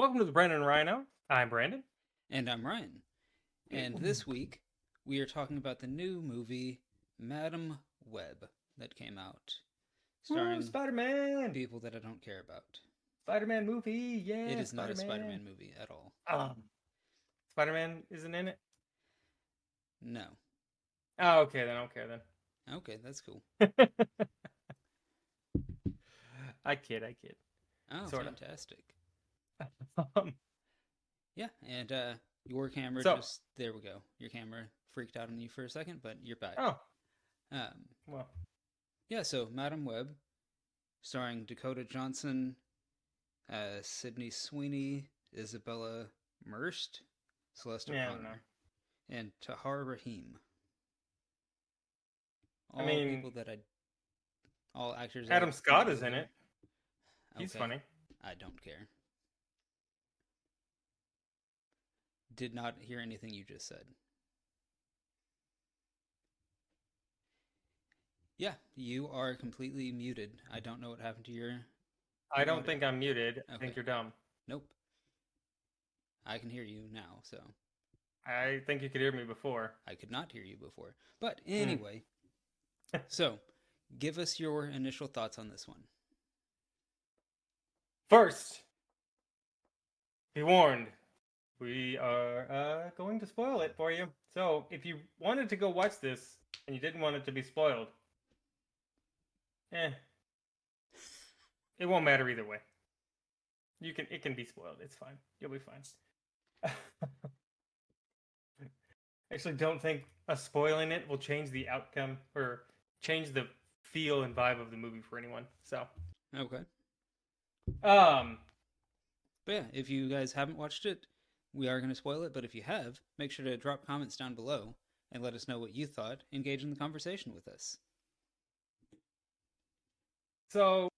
Welcome to the Brandon and Rhino. I'm Brandon. And I'm Ryan. And this week, we are talking about the new movie, Madam Web, that came out, Woo, starring Spider-Man! people that I don't care about. Spider-Man movie, It yeah, is not a Spider Spider-Man. Man movie at all. Spider-Man isn't in it? No. Oh, okay, then I don't care Okay, that's cool. then. I kid. Oh, Sort fantastic. of. Yeah, and your camera So, just. There we go. Your camera freaked out on you for a second, but you're back. oh, Um, well, yeah, so Madam Web, starring Dakota Johnson, Sydney Sweeney, Isabella Merced, Celeste yeah, I don't know. O'Connor, and Tahar Rahim. I All mean, people that all actors I Adam don't Scott is in really it. care. He's Okay, funny. I don't care. Did not hear anything you just said. Yeah, you are completely muted. I don't know what happened to I your don't audio. think I'm muted. I think Okay, you're dumb. nope. I can hear you now, so I think you could hear me before. I could not hear you before. But Hmm. anyway, so give us your initial thoughts on this one. First, be warned. We are going to spoil it for you. So, if you wanted to go watch this and you didn't want it to be spoiled, eh, it won't matter either way. It can be spoiled. It's fine. You'll be fine. Actually, don't think us spoiling it will change the outcome or change the feel and vibe of the movie for anyone. So, Okay. um, But yeah, if you guys haven't watched it, we are going to spoil it. But if you have, make sure to drop comments down below and let us know what you thought. Engage in the conversation with us. so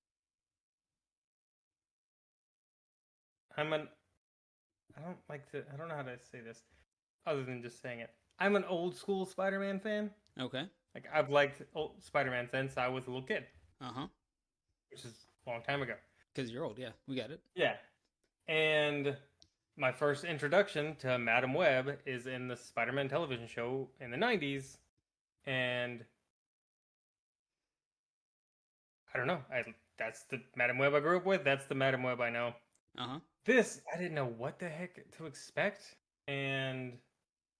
I'm an I don't know how to say this other than just saying it. I'm an old school Spider-Man fan. Okay. Like I've liked old Spider-Man since I was a little kid, Uh huh. which is a long time ago. Because you're old. Yeah, we got it. Yeah. And my first introduction to Madam Web is in the Spider-Man television show in the 90s. And I don't know. That's the Madam Web I grew up with. That's the Madam Web I know. Uh huh. This, I didn't know what the heck to expect. And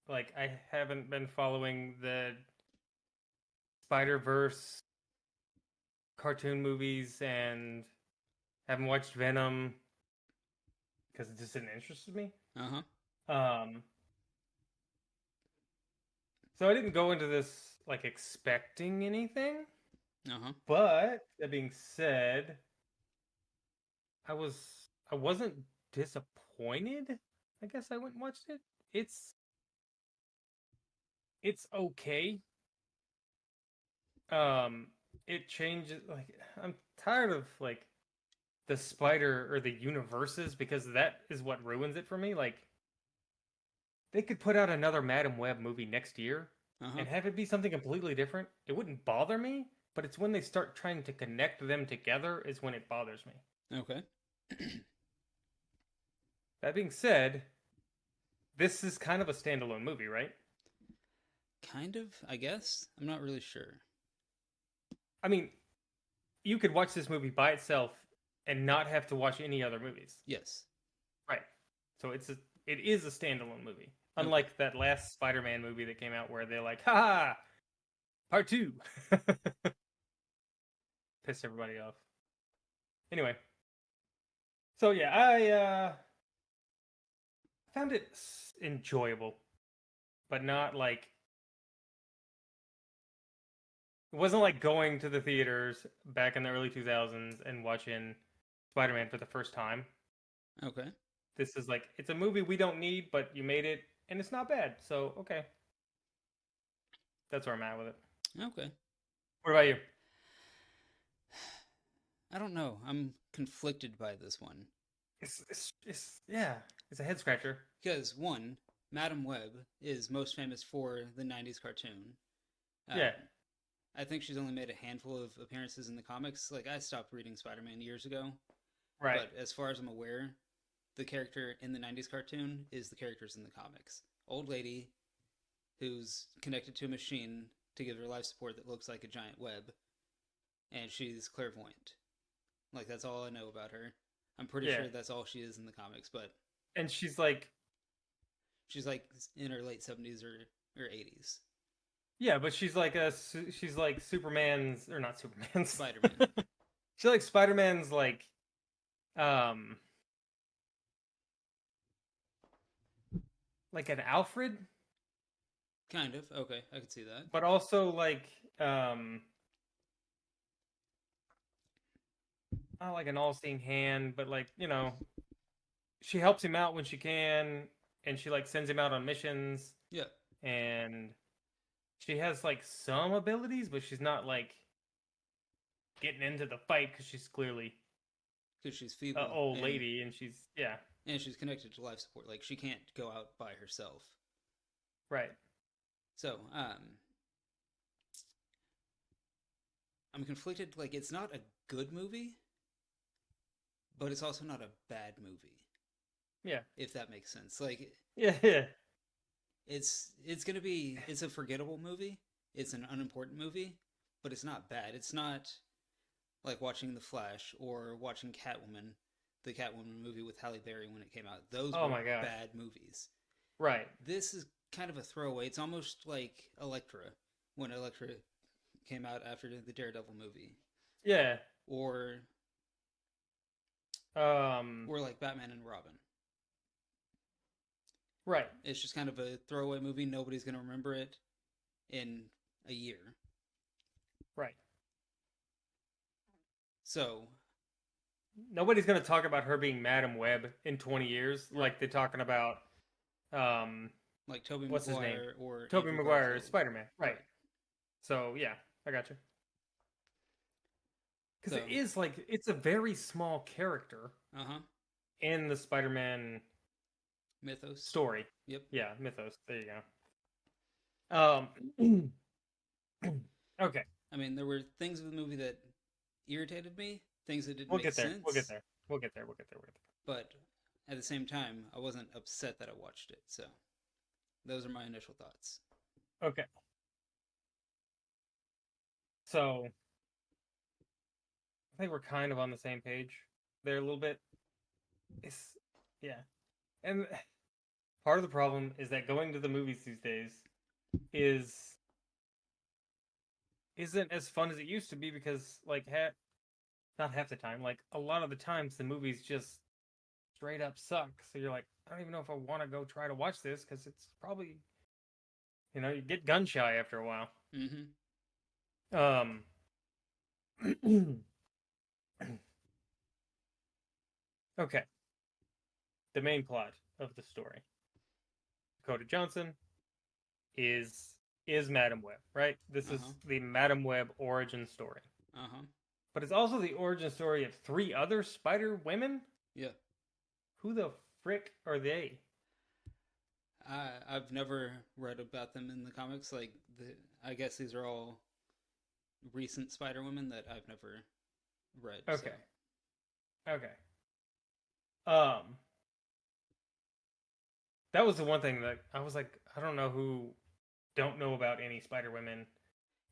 like I haven't been following the Spider-Verse cartoon movies and haven't watched Venom because it just didn't interest me. Uh huh. Um, so I didn't go into this like expecting anything. Uh huh. But that being said, I was I wasn't disappointed. I guess I went and watched it. It's it's okay. Um, it changes like I'm tired of like the spider or the universes because that is what ruins it for me. Like they could put out another Madam Web movie next year Uh huh. and have it be something completely different. It wouldn't bother me, but it's when they start trying to connect them together is when it bothers me. Okay. That being said, this is kind of a standalone movie, right? Kind of, I guess. I'm not really sure. I mean, you could watch this movie by itself and not have to watch any other movies. Yes. Right. So it is a standalone movie. Okay. Unlike that last Spider-Man movie that came out where they're like, "Ha, part 2." Pissed everybody off. Anyway, so yeah, I found it enjoyable, but not like it wasn't like going to the theaters back in the early 2000s and watching Spider-Man for the first time. Okay. This is like it's a movie we don't need, but you made it and it's not bad. So, okay. That's where I'm at with it. Okay. What about you? I don't know. I'm conflicted by this one. It's yeah, it's a head scratcher. Because, one, Madam Web is most famous for the 90s cartoon. Yeah, Um, I think she's only made a handful of appearances in the comics. Like, I stopped reading Spider Man years ago. right. But as far as I'm aware, the character in the 90s cartoon is the characters in the comics. Old lady who's connected to a machine to give her life support that looks like a giant web, and she's clairvoyant. Like, that's all I know about her. I'm pretty Yeah. sure that's all she is in the comics, but And she's like, she's like in her late 70s or 80s. yeah, but she's like Superman's, or not Superman's. Spider-Man. She's like Spider-Man's, um like an Alfred, Kind of. Okay, I could see that. but also like not like an all-seeing hand, but like, she helps him out when she can, and she like sends him out on missions, Yeah, and she has like some abilities, but she's not like getting into the fight because she's clearly because she's an feeble. old lady, and she's And she's connected to life support. Like, she can't go out by herself. right. So, I'm conflicted. Like, it's not a good movie, but it's also not a bad movie. Yeah. If that makes sense. Like, Yeah. it's a forgettable movie. It's an unimportant movie, but it's not bad. It's not like watching The Flash or watching Catwoman, the Catwoman movie with Halle Berry when it came out. Those Oh were my gosh. bad movies. Right. This is kind of a throwaway. It's almost like Elektra, when Elektra came out after the Daredevil movie, Yeah. or Um. like Batman and Robin. Right. It's just kind of a throwaway movie. Nobody's going to remember it in a year. Right. So, Nobody's gonna talk about her being Madam Web in 20 years, Right. like they're talking about, like Tobey what's his name? Maguire or Tobey Andrew Maguire Garfield. as Spider-Man. Right. So yeah, I got you. Because So, it is like it's a very small character uh-huh. in the Spider-Man Mythos. story. Yep. Yeah, mythos. There you go. Okay, I mean, there were things in the movie that irritated me, things that didn't we'll make get there. sense. We'll get there. We'll get there. We'll get there. We'll get But at the same time, I wasn't upset that I watched it. So, those are my initial thoughts. there. Okay. So I think we're kind of on the same page there a little bit. It's yeah. And part of the problem is that going to the movies these days isn't as fun as it used to be, because like not half the time, like a lot of the times the movies just straight up suck. So you're like, I don't even know if I want to go try to watch this, because it's probably, you get gun shy after a while. Mm-hmm. Okay. The main plot of the story. Dakota Johnson is Madam Web, right? This is the Madam Web origin story. Uh-huh. But it's also the origin story of 3 other Spider Women? Yeah. Who the frick are they? I've never read about them in the comics. Like, I guess these are all recent Spider Women that I've never read. Okay. So. Okay. That was the one thing that I was like, I don't know about any Spider Women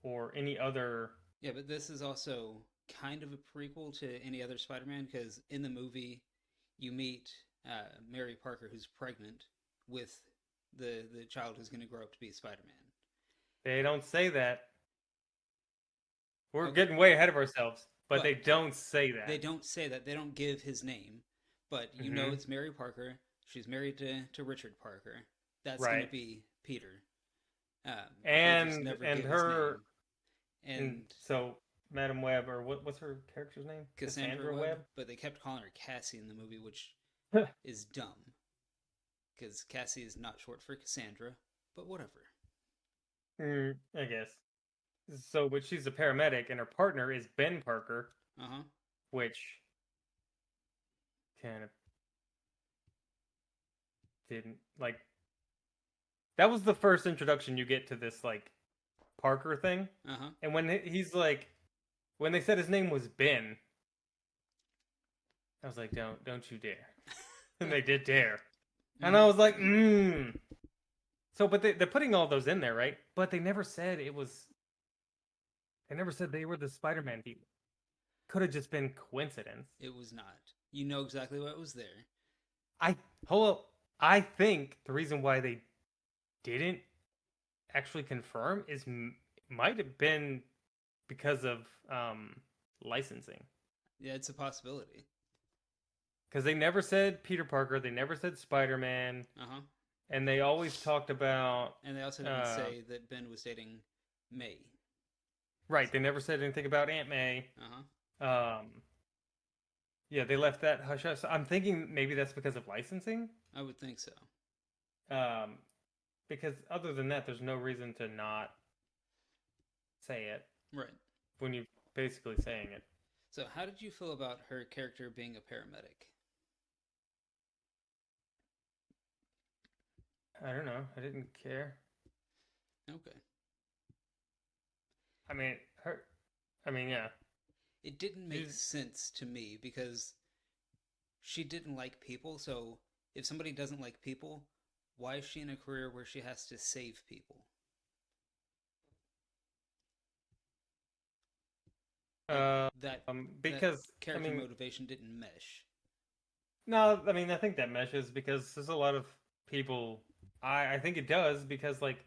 or any other. Yeah, but this is also kind of a prequel to any other Spider-Man, because in the movie you meet Mary Parker, who's pregnant with the child who's going to grow up to be Spider-Man. They don't say that. We're Okay. getting way ahead of ourselves, but they don't say that. They don't say that. They don't give his name, but you know it's Mary Parker. She's married to Richard Parker. That's going to be Peter. And her, and so Madam Web, or what's her character's name? Cassandra Webb. But they kept calling her Cassie in the movie, which is dumb, because Cassie is not short for Cassandra. But whatever. I guess. So, but she's a paramedic, and her partner is Ben Parker, which kind of didn't like. That was the first introduction you get to this like Parker thing, and when he's like, when they said his name was Ben, I was like, don't you dare. than they did Dare. And I Hmm. was like, So, but they're putting all those in there, right? But they never said it was. They never said they were the Spider-Man people. Could have just been coincidence. It was not. You know exactly what was there. I hold up. I think the reason why they didn't actually confirm is might have been because of licensing. Yeah, it's a possibility. Because they never said Peter Parker, they never said Spider Man, Uh huh. and they always talked about And they also didn't uh, say that Ben was dating May. right. They never said anything about Aunt May. Uh huh. Um, yeah, they left that hush hush. I'm thinking maybe that's because of licensing. I would think so. Um, because other than that, there's no reason to not say it Right. when you're basically saying it. So, how did you feel about her character being a paramedic? I don't know. I didn't care. Okay. I mean, her. I mean, yeah. It didn't make She's sense to me because she didn't like people. So, if somebody doesn't like people, why is she in a career where she has to save people? Like that that because I character mean, motivation didn't mesh. no, I mean, I think that meshes because there's a lot of people. I think it does because like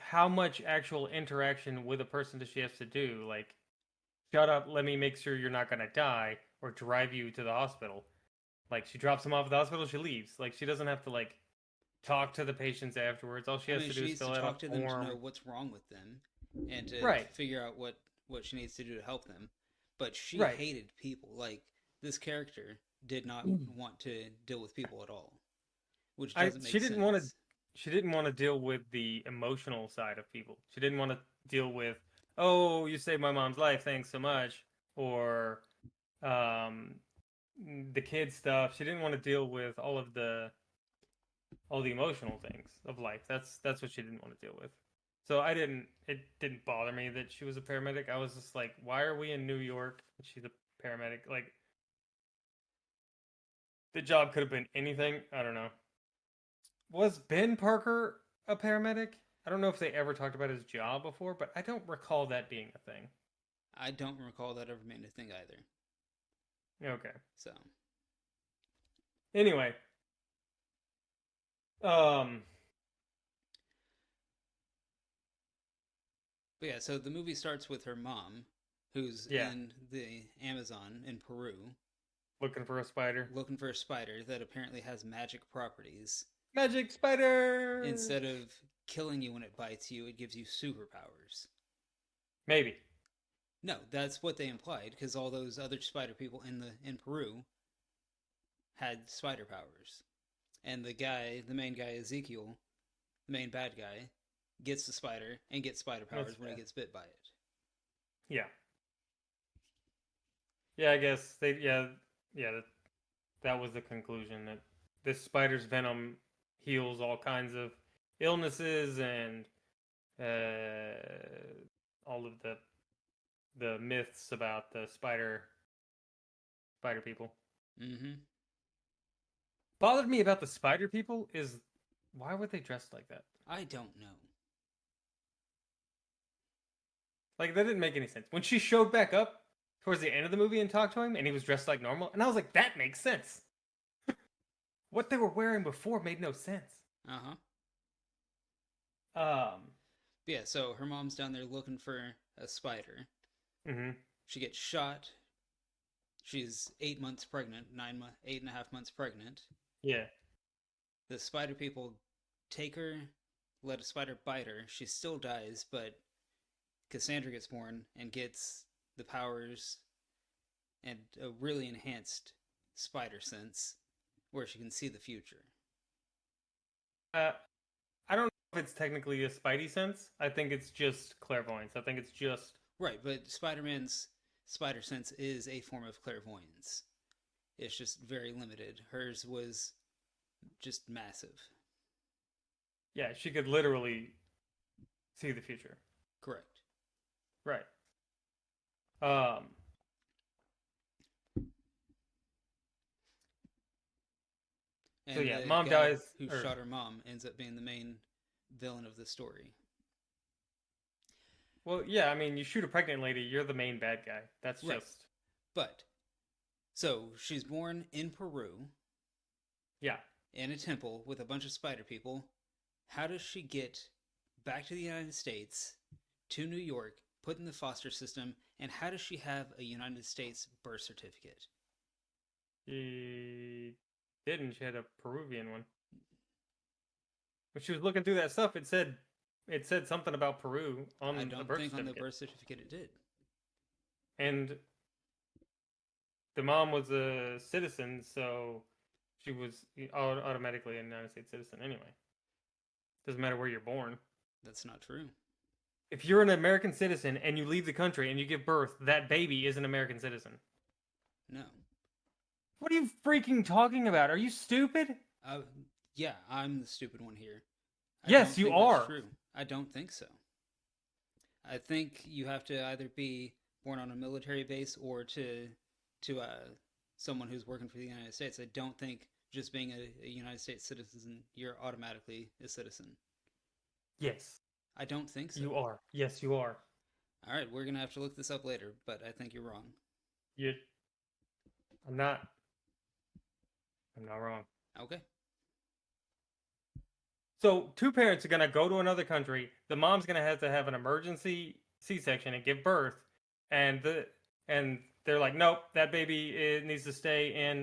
how much actual interaction with a person does she have to do? Like, shut up, let me make sure you're not gonna die, or drive you to the hospital. Like she drops them off at the hospital, she leaves. Like she doesn't have to like talk to the patients afterwards. All she I has mean, to do she is needs to fill out a talk to them to know form. what's wrong with them and to Right, figure out what she needs to do to help them. But she right. hated people. Like this character did not want to deal with people at all, which I doesn't she make didn't want to sense. she didn't want to deal with the emotional side of people. She didn't want to deal with, oh, you saved my mom's life, thanks so much, or um, the kid stuff. She didn't want to deal with all the emotional things of life. That's what she didn't want to deal with. So I didn't. It didn't bother me that she was a paramedic. I was just like, why are we in New York? And she's a paramedic. Like the job could have been anything. I don't know. Was Ben Parker a paramedic? I don't know if they ever talked about his job before, but I don't recall that being a thing. I don't recall that ever being a thing either. Okay. So, Anyway, um, but yeah, so the movie starts with her mom, who's yeah, in the Amazon in Peru, looking for a spider. looking for a spider that apparently has magic properties. Magic spider. Instead of killing you when it bites you, it gives you superpowers. Maybe. No, that's what they implied because all those other spider people in Peru had spider powers, and the main guy Ezekiel, the main bad guy, gets the spider and gets spider That's powers when he fair. gets bit by it. Yeah. Yeah, I guess they. Yeah, yeah. That was the conclusion that this spider's venom heals all kinds of illnesses and all of the myths about the spider people. Mm-hmm. Bothered me about the spider people is why were they dressed like that? I don't know. Like that didn't make any sense. When she showed back up towards the end of the movie and talked to him and he was dressed like normal, and I was like, that makes sense. What they were wearing before made no sense. Uh huh. Um, But yeah, so her mom's down there looking for a spider. mhm. She gets shot. She's 8 months pregnant, 8.5 months pregnant. Yeah. The spider people take her, let a spider bite her. She still dies, but Cassandra gets born and gets the powers and a really enhanced spider sense where she can see the future. Uh, I don't know if it's technically a Spidey sense. I think it's just clairvoyance. I think it's just Right, but Spider Man's spider sense is a form of clairvoyance. It's just very limited. Hers was just massive. yeah. She could literally see the future. Correct. Right. Um. So And yeah, the mom guy dies. who Or shot her mom ends up being the main villain of the story. well, yeah. I mean, you shoot a pregnant lady, you're the main bad guy. That's Right. just But, so she's born in Peru, yeah. in a temple with a bunch of spider people. How does she get back to the United States, to New York, put in the foster system, and how does she have a United States birth certificate? She didn't. She had a Peruvian one. When she was looking through that stuff, it said something about Peru I on the don't birth think on the certificate, birth certificate it did. and the mom was a citizen, so she was automatically a United States citizen anyway. Doesn't matter where you're born. That's not true. If you're an American citizen and you leave the country and you give birth, that baby is an American citizen. No. What are you freaking talking about? Are you stupid? Uh, yeah, I'm the stupid one here. I don't Yes, you think that's are. true. I don't think so. I think you have to either be born on a military base or to someone who's working for the United States. I don't think just being a United States citizen, you're automatically a citizen. Yes, I don't think so. you are. Yes, you are. All right, we're gonna have to look this up later, but I think you're wrong. You. I'm not. I'm not wrong. Okay. So two parents are gonna go to another country. The mom's gonna have to have an emergency C-section and give birth, and they're like, nope, that baby needs to stay in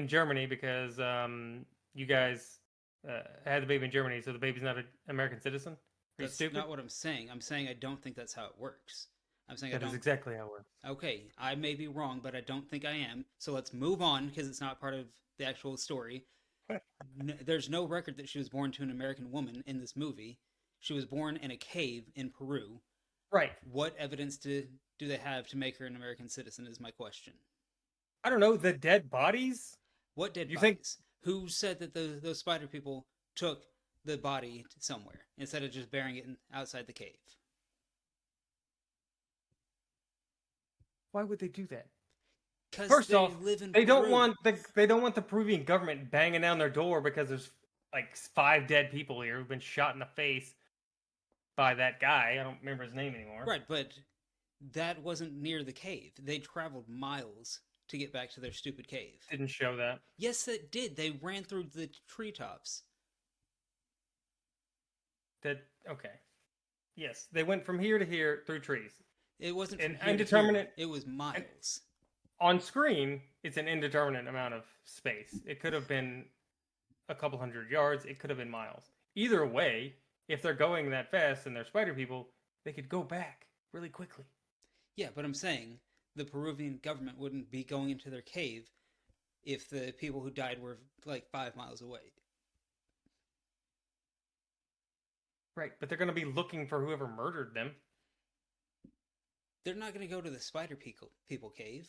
Germany because you guys had the baby in Germany, so the baby's not an American citizen. Are you That's stupid? not what I'm saying. I'm saying I don't think that's how it works. I'm saying I That is don't. exactly how it works. Okay, I may be wrong, but I don't think I am. So let's move on because it's not part of the actual story. There's no record that she was born to an American woman in this movie. She was born in a cave in Peru. Right. What evidence do they have to make her an American citizen is my question. I don't know. The dead bodies? What dead You think bodies? Who said that those spider people took the body somewhere instead of just burying it outside the cave? why would they do that? Because First they off, live in they don't Peru. want the Peruvian government banging down their door because there's like 5 dead people here who've been shot in the face by that guy. I don't remember his name anymore. Right, but that wasn't near the cave. They traveled miles to get back to their stupid cave. Didn't show that. Yes, it did. They ran through the treetops. That okay. Yes, they went from here to here through trees. It wasn't An from here to indeterminate. here. It was miles. On screen, it's an indeterminate amount of space. It could have been a couple hundred yards. It could have been miles. Either way, if they're going that fast and they're spider people, they could go back really quickly. Yeah, but I'm saying the Peruvian government wouldn't be going into their cave if the people who died were like 5 miles away. Right, but they're going to be looking for whoever murdered them. They're not going to go to the spider people cave.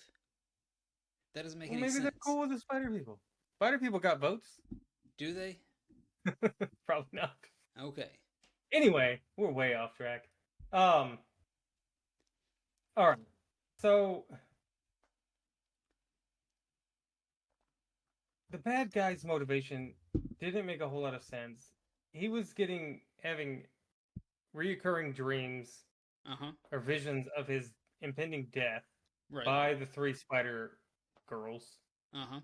That doesn't make Well, any maybe sense. they're cool with the spider people. Spider people got votes. Do they? Probably not. Okay. Anyway, we're way off track. All right. So the bad guy's motivation didn't make a whole lot of sense. He was having reoccurring dreams Uh-huh. or visions of his impending death Right. by the 3 spider girls. Uh-huh.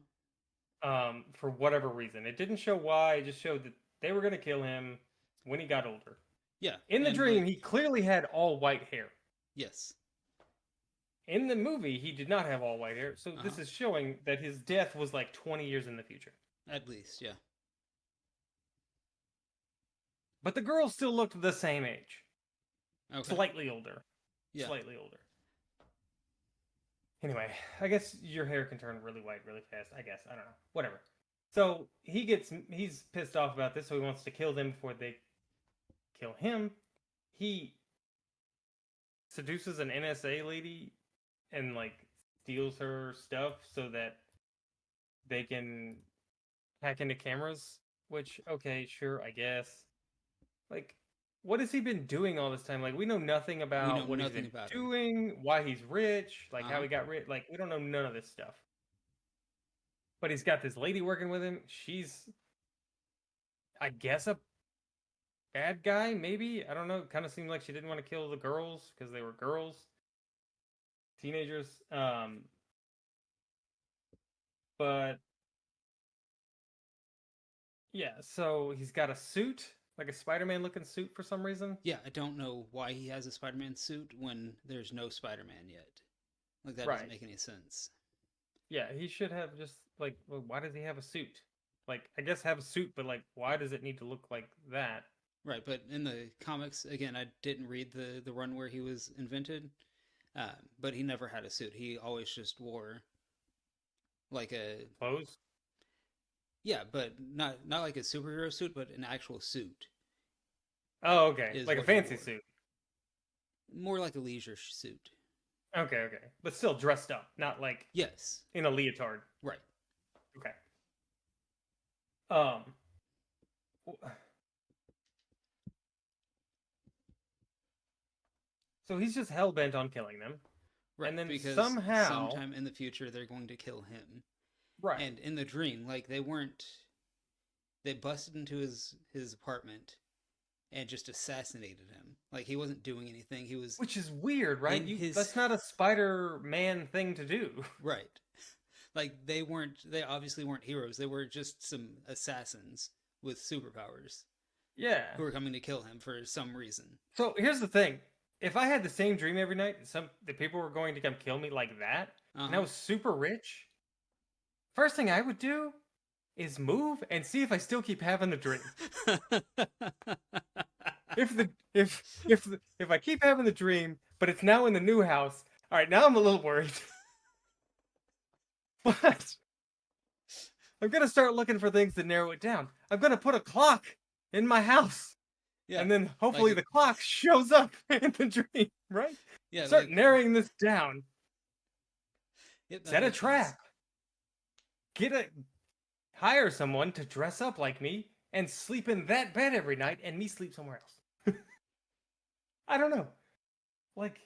For whatever reason. It didn't show why, it just showed that they were going to kill him when he got older. Yeah. In the and, dream, like, he clearly had all white hair. yes. In the movie, he did not have all white hair, so this Uh-huh. is showing that his death was like 20 years in the future. At least, yeah. But the girls still looked the same age. Okay. Slightly older. Yeah. Slightly older. Anyway, I guess your hair can turn really white really fast. I guess. I don't know. Whatever. So he's pissed off about this, so he wants to kill them before they kill him. He seduces an NSA lady and like steals her stuff so that they can hack into cameras. Which, okay, sure, I guess. Like, what has he been doing all this time? Like, we know nothing about what he's been doing, why he's rich, like how he got rich. Like, we don't know none of this stuff. but he's got this lady working with him. She's, I guess, a bad guy, maybe. I don't know. Kind of seemed like she didn't want to kill the girls because they were girls, teenagers. But yeah, so he's got a suit, like a Spider-Man looking suit for some reason. Yeah, I don't know why he has a Spider-Man suit when there's no Spider-Man yet. Like, that doesn't Right. make any sense. Yeah, he should have just like, well, why does he have a suit? Like, I guess have a suit, but like, why does it need to look like that? Right, but in the comics, again, I didn't read the run where he was invented, but he never had a suit. He always just wore like a Clothes? yeah, but not like a superhero suit, but an actual suit Oh, okay. is Like a what he fancy wore. suit. More like a leisure suit. Okay, okay. But still dressed up, not like Yes, in a leotard. right. Okay. Um w- so he's just hell bent on killing them. Right, And then because somehow, sometime in the future they're going to kill him. right. And in the dream, like they busted into his apartment and just assassinated him. Like, he wasn't doing anything. He was Which is weird, right? in his That's not a Spider-Man thing to do. right. Like, they obviously weren't heroes. They were just some assassins with superpowers Yeah. who were coming to kill him for some reason. So here's the thing. If I had the same dream every night, the people were going to come kill me like that, and I Uh-huh. was super rich, first thing I would do is move and see if I still keep having the dream. If I keep having the dream, but it's now in the new house, all right, now I'm a little worried. But I'm gonna start looking for things to narrow it down. I'm gonna put a clock in my house, Yeah. and then hopefully Like, the clock shows up in the dream, right? yeah, Start like, narrowing this down. yep, that Set a makes sense. trap. Hire someone to dress up like me and sleep in that bed every night, and me sleep somewhere else. I don't know. Like,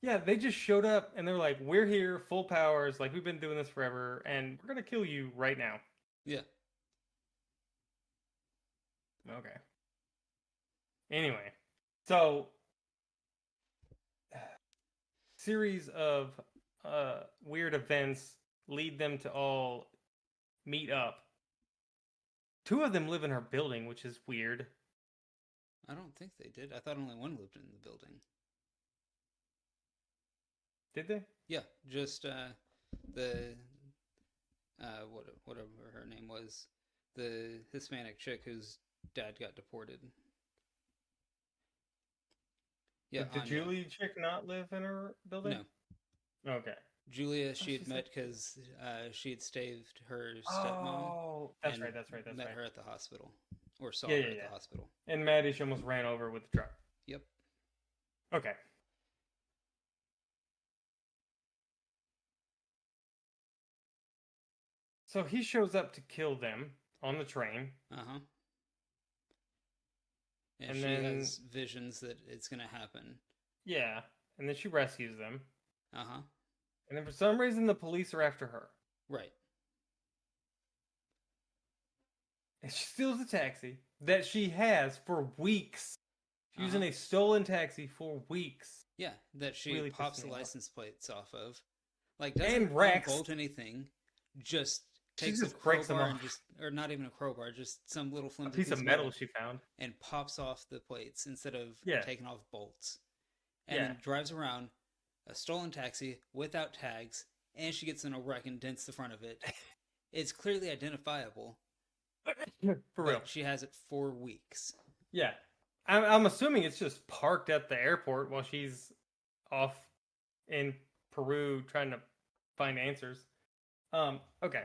yeah, they just showed up and they're like, "We're here, full powers. Like, we've been doing this forever, and we're gonna kill you right now." Yeah. Okay. Anyway, so series of weird events lead them to all meet up. Two of them live in her building, which is weird. I don't think they did. I thought only one lived in the building. Did they? Yeah, just the whatever her name was, the Hispanic chick whose dad got deported. Yeah, Did the Anya. Julie chick not live in her building? No, Okay. Julia Oh, she had she's met like, because she had staved her stepmom oh, that's and right. That's right. That's met right. her at the hospital, or saw Yeah, her yeah, at yeah. the hospital. And Maddie, she almost ran over with the truck. Yep. Okay. So he shows up to kill them on the train, Uh huh. And and she then has visions that it's gonna happen. yeah, and then she rescues them, Uh huh. and then for some reason the police are after her, Right. and she steals a taxi that she has for weeks. She's Uh using huh. a stolen taxi for weeks. Yeah, that she Really pops pissed the me off. license plates off of. Like, And doesn't Rex, unbolt anything, just she takes a just breaks them crowbar and off. or not even a crowbar, just some little A flimsy piece of piece of metal metal, she found. and pops off the plates instead of Yeah, taking off bolts. And yeah. then drives around a stolen taxi without tags, and she gets in a wreck and dents the front of it. It's clearly identifiable, For real. but she has it for weeks. Yeah. I'm assuming it's just parked at the airport while she's off in Peru trying to find answers. Okay.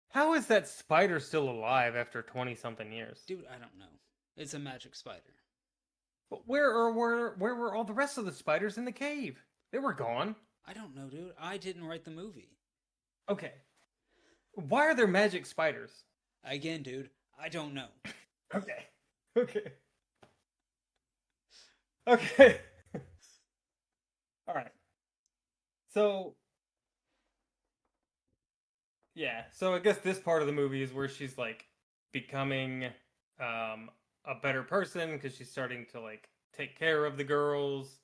How is that spider still alive after 20 something years? Dude, I don't know. It's a magic spider. But where were all the rest of the spiders in the cave? They were gone. I don't know, dude. I didn't write the movie. Okay. Why are there magic spiders? Again, dude, I don't know. Okay. Okay. Okay. All right. So yeah. So I guess this part of the movie is where she's like becoming a better person because she's starting to like take care of the girls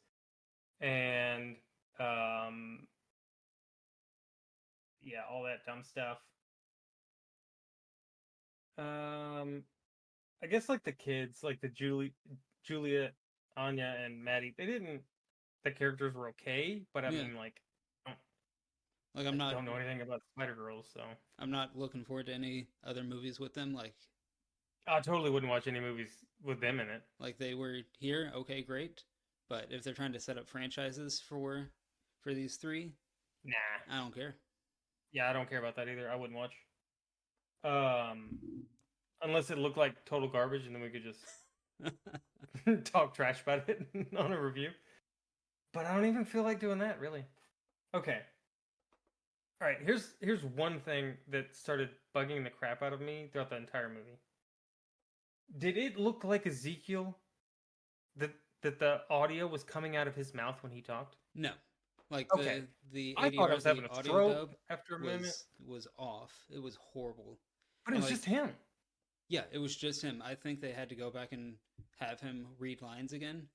and um yeah, all that dumb stuff. Um I guess like the kids, like Juliet, Anya, and Maddie, they didn't. The characters were okay, but I Yeah, mean, like, I don't, like I don't know anything about Spider Girls, so I'm not looking forward to any other movies with them. I totally wouldn't watch any movies with them in it. Like they were here, okay, great. But if they're trying to set up franchises for these three, Nah, I don't care. yeah, I don't care about that either. I wouldn't watch. Um, unless it looked like total garbage, and then we could just talk trash about it on a review. But I don't even feel like doing that, really. Okay. All right, here's one thing that started bugging the crap out of me throughout the entire movie. Did it look like Ezekiel that the audio was coming out of his mouth when he talked? No, like Okay, the I thought I ADR, was the having a audio stroke dub after a minute, was off. It was horrible. but it And was just him. yeah, it was just him. I think they had to go back and have him read lines again,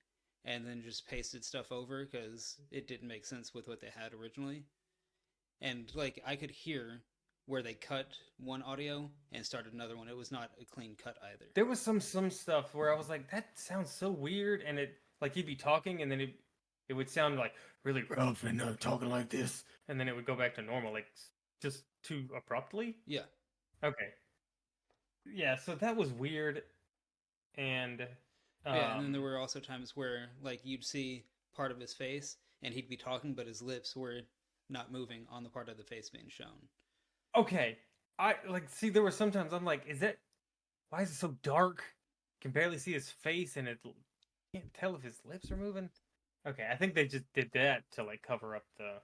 and then just pasted stuff over because it didn't make sense with what they had originally. And like I could hear where they cut one audio and started another one. It was not a clean cut either. There was some stuff where I was like, that sounds so weird, and it like he'd be talking, and then it would sound like really rough and talking like this, and then it would go back to normal, like just too abruptly. Yeah, Okay, yeah, so that was weird, and yeah. And then there um, were also times where like you'd see part of his face and he'd be talking, but his lips were not moving on the part of the face being shown. okay, I like see there were sometimes I'm like, is that why is it so dark? Can barely see his face, and it can't tell if his lips are moving. Okay, I think they just did that to like cover up the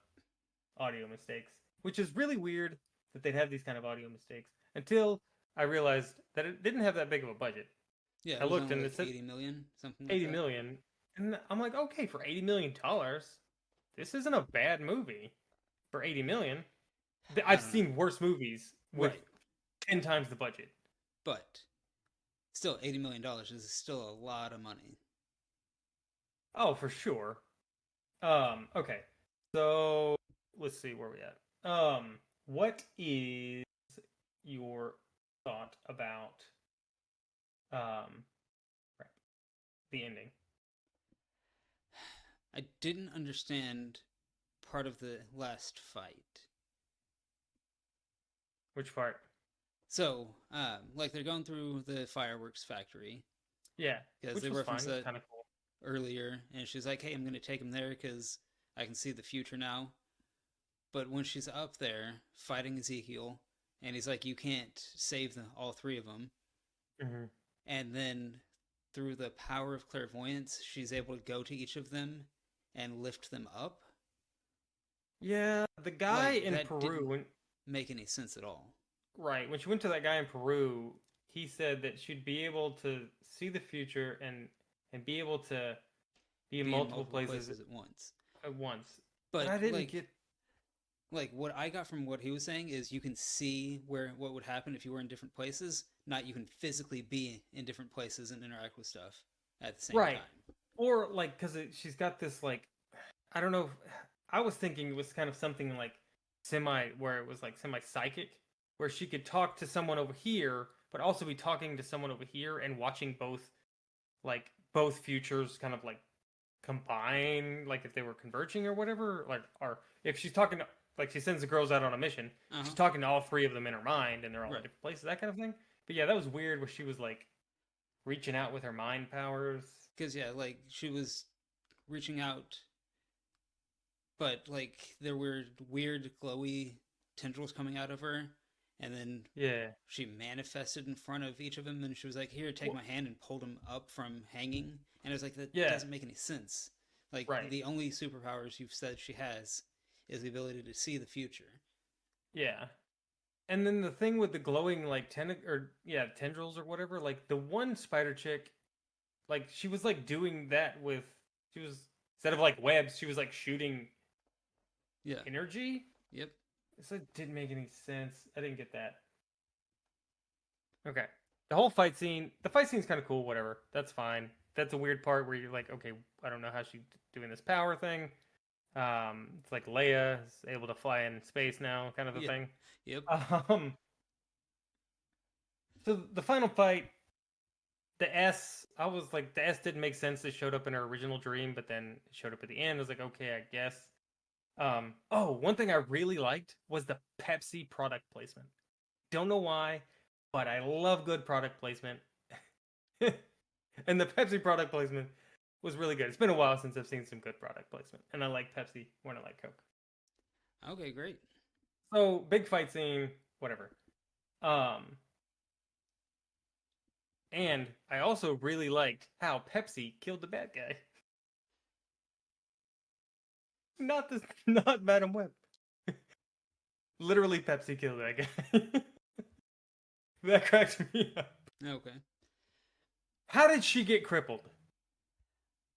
audio mistakes, which is really weird that they'd have these kind of audio mistakes until I realized that it didn't have that big of a budget. Yeah, I it was looked only and like it said 80 million, something like 80 that. million, and I'm like, okay, for $80 million, this isn't a bad movie for 80 million. I I've don't know. seen worse movies with Right, 10 times the budget. but still, $80 million is still a lot of money. Oh, for sure. Okay. So let's see where we at. What is your thought about um right, the ending? I didn't understand part of the last fight. Which part? So, like they're going through the fireworks factory Yeah, because which they was fine. referenced It was that kind of cool. earlier, and she's like, "Hey, I'm gonna take him there because I can see the future now." But when she's up there fighting Ezekiel, and he's like, "You can't save all three of them," Hmm. and then through the power of clairvoyance, she's able to go to each of them and lift them up. Yeah, the guy Like in that Peru, didn't when make any sense at all. right when she went to that guy in Peru, he said that she'd be able to see the future and be able to be in Be in multiple multiple places places at once. at once. But But I didn't get. like what I got from what he was saying is you can see where what would happen if you were in different places, not you can physically be in different places and interact with stuff at the same Right. time. Or like because she's got this like I don't know. I was thinking it was kind of something like semi where it was like semi psychic, where she could talk to someone over here, but also be talking to someone over here and watching both futures kind of like combine, like if they were converging or whatever. Like or if she's talking to, like she sends the girls out on a mission, Uh huh. she's talking to all three of them in her mind, and they're all in Right. different places, that kind of thing. But yeah, that was weird where she was like reaching out with her mind powers. Because yeah, like she was reaching out, but like there were weird glowy tendrils coming out of her, and then Yeah. she manifested in front of each of them, and she was like, "Here, take Well, my hand," and pulled him up from hanging. And I was like, that yeah. doesn't make any sense. Like Right. the only superpowers you've said she has is the ability to see the future. Yeah. And then the thing with the glowing like tendrils or whatever, like the one spider chick, like she was like doing that with she was instead of like webs, she was like shooting Yeah. energy. Yep. So it didn't make any sense. I didn't get that. Okay. The whole fight scene, the fight scene's kind of cool, whatever. That's fine. That's a weird part where you're like, okay, I don't know how she's doing this power thing. It's like Leia is able to fly in space now, kind of a Yeah. thing. Yep. Um, so the final fight, the S, I was like, the S didn't make sense. It showed up in her original dream, but then it showed up at the end. I was like, okay, I guess. Oh, one thing I really liked was the Pepsi product placement. Don't know why, but I love good product placement. And the Pepsi product placement was really good. It's been a while since I've seen some good product placement, and I like Pepsi more than I like Coke. Okay, great. So big fight scene, whatever. Um, and I also really liked how Pepsi killed the bad guy. Not this, not Madam Web. Literally, Pepsi killed that guy. That cracked me up. Okay. How did she get crippled?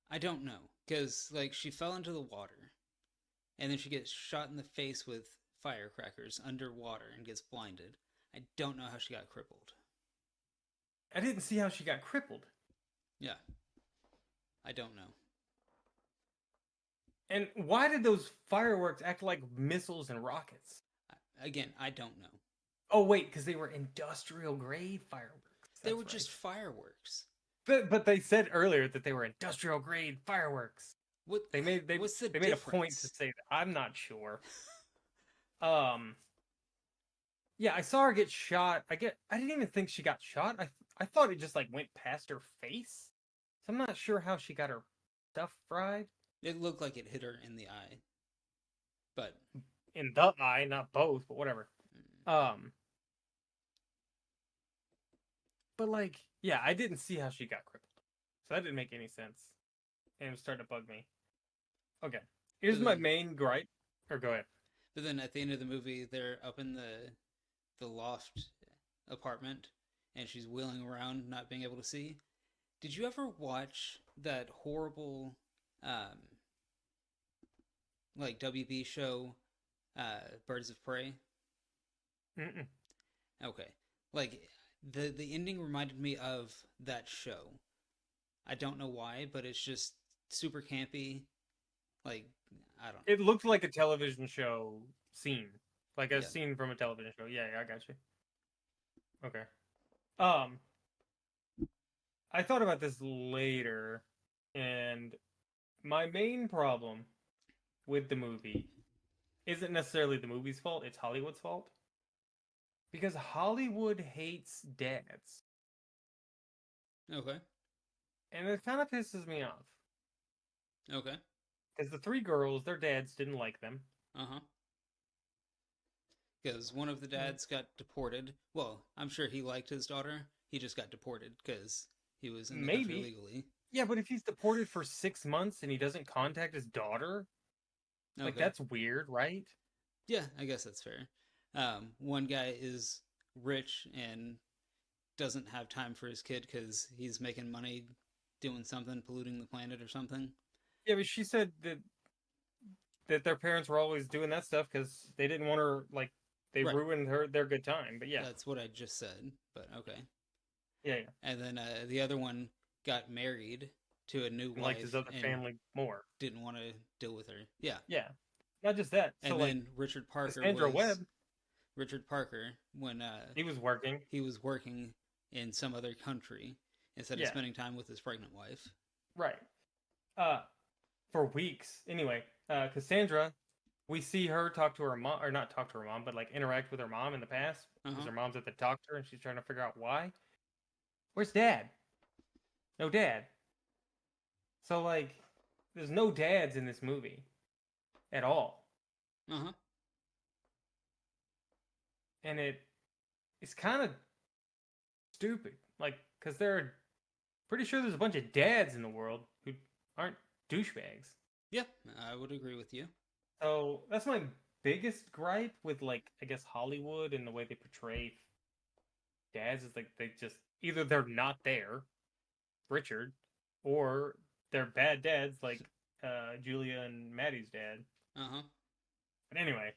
I don't know because like she fell into the water, and then she gets shot in the face with firecrackers underwater and gets blinded. I don't know how she got crippled. I didn't see how she got crippled. Yeah, I don't know. And why did those fireworks act like missiles and rockets? Again, I don't know. Oh wait, because they were industrial grade fireworks. They That's were right. just fireworks. But they said earlier that they were industrial grade fireworks. What? What's the they made a point to difference? say that. I'm not sure. Um, yeah, I saw her get shot. I didn't even think she got shot. I thought it just like went past her face. So I'm not sure how she got her stuff fried. It looked like it hit her in the eye, but In the eye, not both, but whatever. Um, but like, yeah, I didn't see how she got crippled. So that didn't make any sense. And it was starting to bug me. Okay. Here's but my then main gripe. Or go ahead. but then at the end of the movie, they're up in the loft apartment, and she's wheeling around, not being able to see. Did you ever watch that horrible, um, like WB show, Birds of Prey? Mm-mm. Okay, like the ending reminded me of that show. I don't know why, but it's just super campy. Like I don't know. It looked like a television show scene. Like a Yeah. scene from a television show. Yeah, I got you. Okay. Um, I thought about this later, and my main problem with the movie isn't necessarily the movie's fault, it's Hollywood's fault. Because Hollywood hates dads. Okay. And it kind of pisses me off. Okay. Because the three girls, their dads didn't like them. Uh huh. Because one of the dads got deported. Well, I'm sure he liked his daughter. He just got deported because he was in the country Maybe. illegally. Yeah, but if he's deported for 6 months and he doesn't contact his daughter, like Okay. that's weird, right? Yeah, I guess that's fair. One guy is rich and doesn't have time for his kid because he's making money doing something, polluting the planet or something. Yeah, but she said that their parents were always doing that stuff because they didn't want her like they Right. ruined their good time. But yeah, That's what I just said, but okay. yeah. And then the other one got married to a new And liked his wife other and family more. didn't want to deal with her. Yeah. Yeah, not just that. So And like then Richard Parker Cassandra was Webb, Richard Parker when he was working. he was working in some other country instead of Yeah, spending time with his pregnant wife. right. Uh, for weeks anyway. Cassandra, we see her talk to her mom, or not talk to her mom, but like interact with her mom in the past because Uh-huh. her mom's at the doctor and she's trying to figure out why. Where's dad? No dad. So like, there's no dads in this movie at all, Uh-huh. and it's kind of stupid. Like, because they're pretty sure there's a bunch of dads in the world who aren't douchebags. Yeah, I would agree with you. So that's my biggest gripe with like I guess Hollywood and the way they portray dads is like they just either they're not there, Richard, or they're bad dads like Julia and Maddie's dad. Uh-huh. But anyway,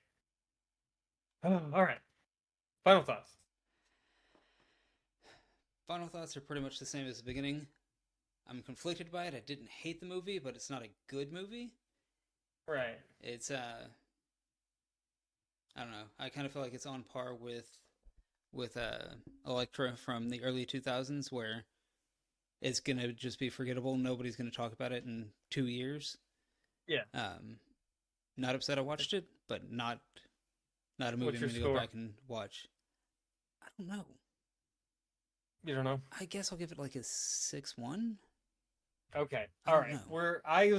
All right. Final thoughts. Final thoughts are pretty much the same as the beginning. I'm conflicted by it. I didn't hate the movie, but it's not a good movie. Right. It's I don't know. I kind of feel like it's on par with Electra from the early 2000s, where it's gonna just be forgettable. Nobody's gonna talk about it in 2 years. Yeah. Um, Not upset I watched it, but not a movie What's I'm your gonna go score? back and watch. I don't know. You don't know? I guess I'll give it like a 6-1. Okay. I All don't right. know. I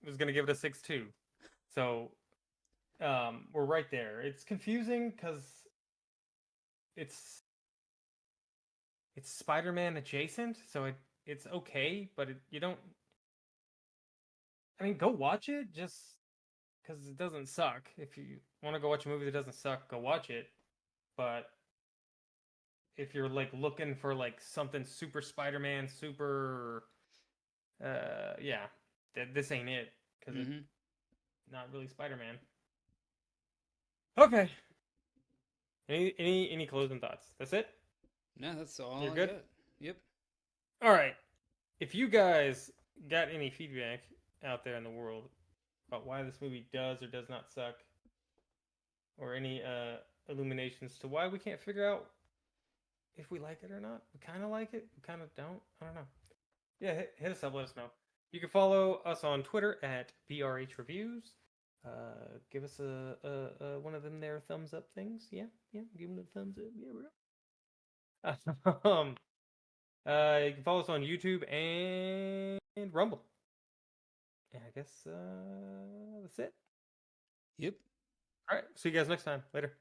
was gonna give it a 6-2. So we're right there. It's confusing because it's it's Spider-Man adjacent, so it's okay, but you don't. I mean, go watch it just because it doesn't suck. If you want to go watch a movie that doesn't suck, go watch it. But if you're like looking for like something super Spider-Man, super, yeah, this ain't it because it's Mm-hmm. not really Spider-Man. Okay. Any closing thoughts? That's it. No, that's all You're I good. got. Yep. All right. If you guys got any feedback out there in the world about why this movie does or does not suck, or any illuminations to why we can't figure out if we like it or not, we kind of like it, we kind of don't. I don't know. Yeah, hit us up. Let us know. You can follow us on Twitter at BRH Reviews. Give us a one of them there thumbs up things. Yeah, yeah, give them a thumbs up. Yeah, bro. You can follow us on YouTube and Rumble. And I guess that's it. Yep. All right. See you guys next time. Later.